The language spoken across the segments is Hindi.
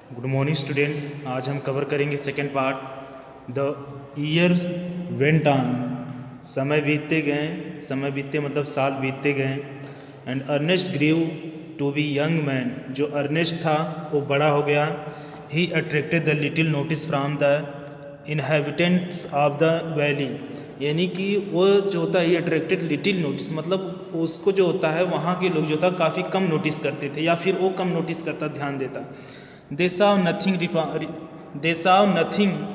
Good morning students. आज हम कवर करेंगे second part the years went on. समय बीतते मतलब साल बीतते गए। And Ernest grew to be young man. जो अर्नेस्ट था वो बड़ा हो गया। He attracted the little notice from the inhabitants of the valley. यानी कि वो जो होता है ही अट्रैक्टेड लिटिल नोटिस, मतलब उसको जो होता है वहाँ के लोग जो था काफ़ी कम नोटिस करते थे, या फिर वो कम नोटिस करता, ध्यान देता। They saw nothing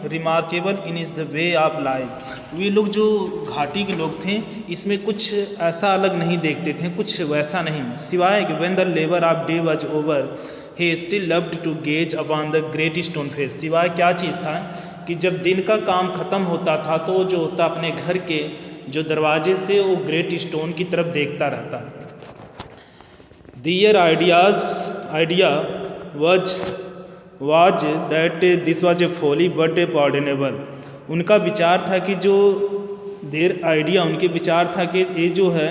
remarkable in his the way of life। वे लोग जो घाटी के लोग थे इसमें कुछ ऐसा अलग नहीं देखते थे, कुछ वैसा नहीं, सिवाय कि when the labor of day was over he still loved to gaze upon the great stone face। सिवाय क्या चीज़ था कि जब दिन का काम ख़त्म होता था तो जो होता अपने घर के जो दरवाजे से वो ग्रेट स्टोन की तरफ देखता रहता। Their idea was that this was a folly but a pardonable। उनका विचार था कि जो देर आइडिया, उनके विचार था कि ये जो है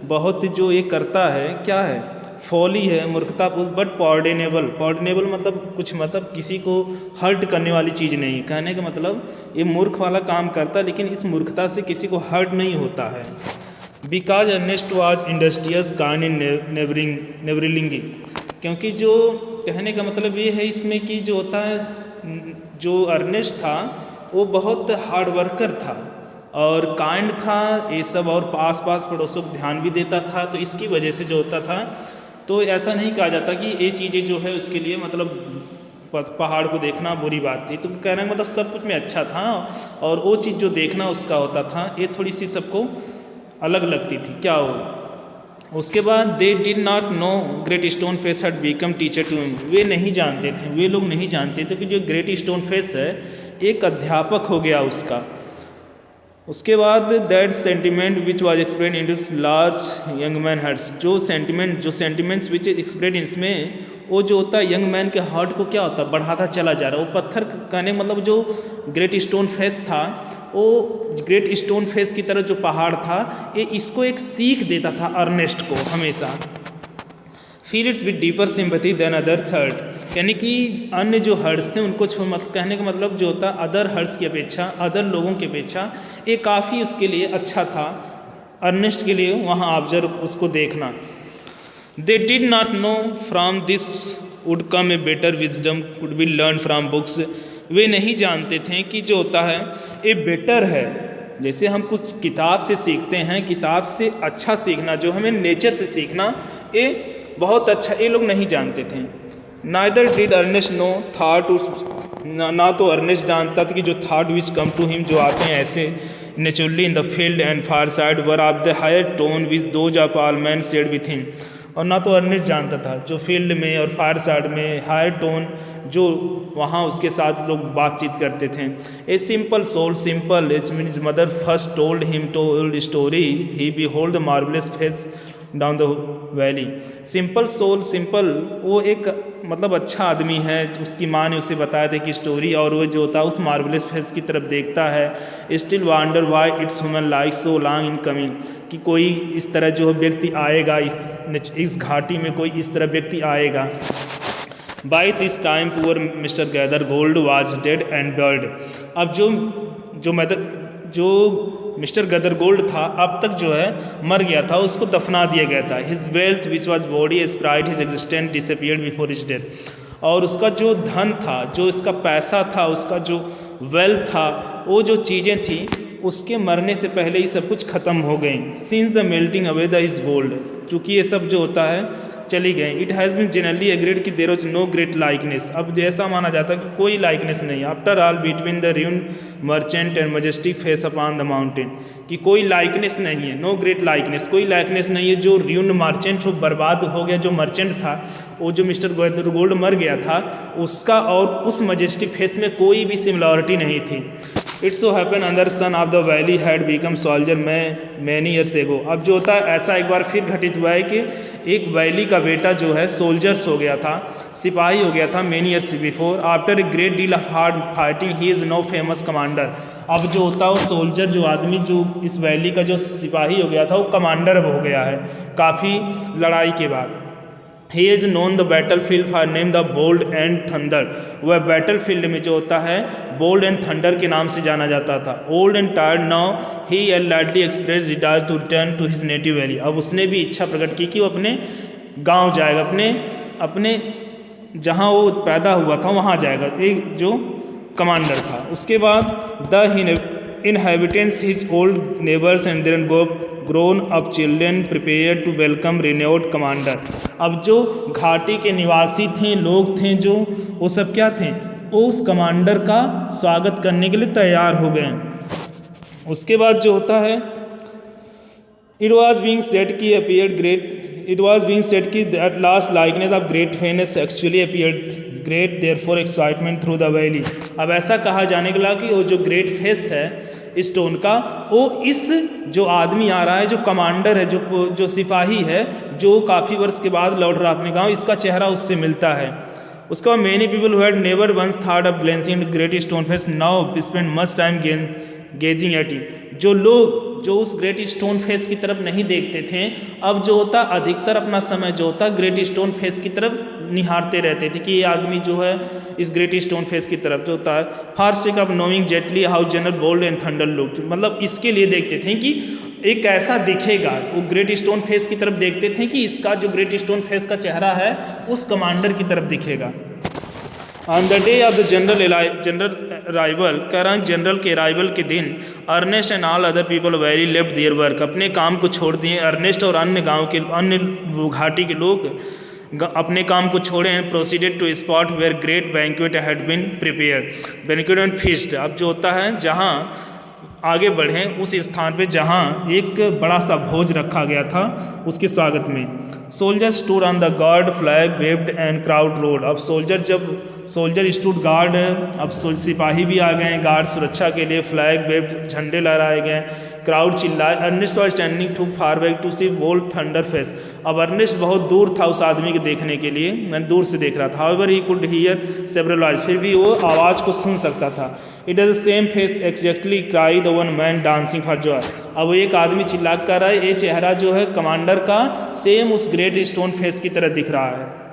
बहुत जो ये करता है क्या है, फॉली है, मूर्खता, बट पॉर्डिनेबल मतलब कुछ, मतलब किसी को हर्ट करने वाली चीज़ नहीं। कहने का मतलब ये मूर्ख वाला काम करता लेकिन इस मूर्खता से किसी को हर्ट नहीं होता है। Because Ernest was industrious kind in नेवरिलिंगी। क्योंकि जो कहने का मतलब ये है इसमें कि जो होता है जो अर्नेस्ट था वो बहुत हार्ड वर्कर था और काइंड था ये सब, और पास पड़ोसों को ध्यान भी देता था। तो इसकी वजह से जो होता था, तो ऐसा नहीं कहा जाता कि ये चीज़ें जो है उसके लिए मतलब पहाड़ को देखना बुरी बात थी। तो कहने का मतलब सब कुछ में अच्छा था और वो चीज़ जो देखना उसका होता था, ये थोड़ी सी सबको अलग लगती थी। क्या हो उसके बाद they did not know great stone face had become teacher to him. वे नहीं जानते थे, वे लोग नहीं जानते थे कि जो ग्रेट स्टोन फेस है एक अध्यापक हो गया उसका। उसके बाद that sentiment which was एक्सप्रेड in large young man hearts. जो सेंटिमेंट्स विच एक्सप्रेड इसमें वो जो होता है यंग मैन के हार्ट को क्या होता है बढ़ाता चला जा रहा है। वो पत्थर कहने मतलब जो ग्रेट स्टोन फेस था, वो ग्रेट स्टोन फेस की तरह जो पहाड़ था ये इसको एक सीख देता था अर्नेस्ट को हमेशा। Feel its with deeper sympathy than others hurt. यानी कि अन्य जो हर्ट्स थे उनको मतलब कहने का मतलब जो होता अदर हर्ट्स की अपेक्षा, अदर लोगों की अपेक्षा ये काफ़ी उसके लिए अच्छा था अर्नेस्ट के लिए वहाँ ऑब्जर्व उसको देखना। They did not know from this would come a better wisdom could be learn from books. वे नहीं जानते थे कि जो होता है ये बेटर है, जैसे हम कुछ किताब से सीखते हैं, किताब से अच्छा सीखना, जो हमें नेचर से सीखना, ये बहुत अच्छा, ये लोग नहीं जानते थे। Neither did Ernest know thought, ना तो अर्नेस्ट जानता था कि जो thought which come to him जो आते हैं ऐसे naturally in the field and far side were of the higher tone which those of all man shared with him. और ना तो अर्नेस्ट जानता था जो फील्ड में और फार साइड में हायर टोन जो वहाँ उसके साथ लोग बातचीत करते थे। A simple soul, simple it means mother first told him told story he behold the marvellous face down the valley. Simple soul, simple वो एक मतलब अच्छा आदमी है, उसकी माँ ने उसे बताया था कि स्टोरी, और वो जो होता है उस मार्वलस फेस की तरफ देखता है। Still wander why it's human like so long in coming. कि कोई इस तरह जो व्यक्ति आएगा, इस घाटी में कोई इस तरह व्यक्ति आएगा। By this time poor mister gather gold was dead and bird. अब जो मिस्टर गदर गोल्ड था अब तक जो है मर गया था, उसको दफना दिया गया था। His wealth which was body Sprite his existence disappeared before his death. और उसका जो धन था, जो इसका पैसा था, उसका जो वेल्थ था, वो जो चीज़ें थी उसके मरने से पहले ही सब कुछ ख़त्म हो गई। Since the melting away the his gold, चूँकि ये सब जो होता है चली गई। It has been generally agreed कि there was no great likeness. अब जैसा माना जाता है कि कोई लाइकनेस नहीं। After all between the ruin merchant and majestic face upon the mountain, कि कोई लाइकनेस नहीं है, नो ग्रेट लाइकनेस, कोई लाइकनेस नहीं है। जो र्यून मर्चेंट जो बर्बाद हो गया, जो मर्चेंट था, वो जो मिस्टर गोल्ड मर गया था, उसका और उस मजेस्टिक फेस में कोई भी सिमिलरिटी नहीं थी। इट सो हैपन अंदर son of the valley had become soldier many years ago. अब जो होता है ऐसा एक बार फिर घटित हुआ है कि एक वैली का बेटा जो है सोल्जर्स हो गया था, सिपाही हो गया था many years before. After a great deal of hard fighting he is know famous commander. अब जो होता है वो सोल्जर जो आदमी जो इस वैली का जो सिपाही हो गया था वो कमांडर हो गया है काफ़ी लड़ाई के बाद। He is known the battle field for name the bold and thunder, वह बैटल फील्ड में जो होता है बोल्ड एंड थंडर के नाम से जाना जाता था। Old and tired now he and lightly express desire to return to his native valley, अब उसने भी इच्छा प्रकट की कि वो अपने गांव जाएगा, अपने जहां वो पैदा हुआ था वहां जाएगा, एक जो कमांडर था। उसके बाद the inhabitants his old neighbors and their grown up children prepared to welcome renewed commander, अब जो घाटी के निवासी थे, लोग थे जो, वो सब क्या थे, वो उस कमांडर का स्वागत करने के लिए तैयार हो गए। उसके बाद जो होता है It was being said that last likeness of great Phoenix actually appeared, great therefore excitement through the valley, अब ऐसा कहा जाने लगा कि वो जो ग्रेट फेस है स्टोन का, वो इस जो आदमी आ रहा है, जो कमांडर है, जो सिपाही है, जो काफ़ी वर्ष के बाद लौट रहा अपने गाँव, इसका चेहरा उससे मिलता है। उसके बाद many people who had never once thought of glancing great stone face now spend much time gazing at it, जो लोग जो उस ग्रेट स्टोन फेस की तरफ नहीं देखते थे, अब जो होता अधिकतर अपना समय जो होता ग्रेट स्टोन फेस की तरफ निहारते रहते थे कि ये आदमी जो है इस ग्रेट स्टोन फेस की तरफ जो होता है for sake of knowing exactly how general bold and thunder looked, मतलब इसके लिए देखते थे कि एक कैसा दिखेगा, वो ग्रेट स्टोन फेस की तरफ देखते थे कि इसका जो ग्रेट स्टोन फेस का चेहरा है उस कमांडर की तरफ दिखेगा। On the day of the general arrival, करण जनरल के अराइवल के दिन, Ernest and all other people very left their work, अपने काम को छोड़ दिए। अर्नेस्ट और अन्य घाटी के लोग अपने काम को छोड़े हैं। Proceeded to spot where great banquet had been prepared, banquet and feast, अब जो होता है जहाँ आगे बढ़ें उस स्थान पे जहाँ एक बड़ा सा भोज रखा गया था उसके स्वागत में। Soldiers stood on the guard, flag waived and crowd road, अब सोल्जर स्टूड गार्ड, अब सिपाही भी आ गए गार्ड सुरक्षा के लिए, फ्लैग वेव्ड झंडे लहराए गए, क्राउड चिल्लाए। Ernest was standing too far back to see bold thunder face, अब अर्नेस्ट बहुत दूर था उस आदमी के देखने के लिए, मैं दूर से देख रहा था। However he could hear several voice, फिर भी वो आवाज़ को सुन सकता था। It is the same face exactly cry the one man dancing for Joy, अब एक आदमी चिल्ला कर रहा है, ये चेहरा जो है कमांडर का सेम उस ग्रेट स्टोन फेस की तरह दिख रहा है।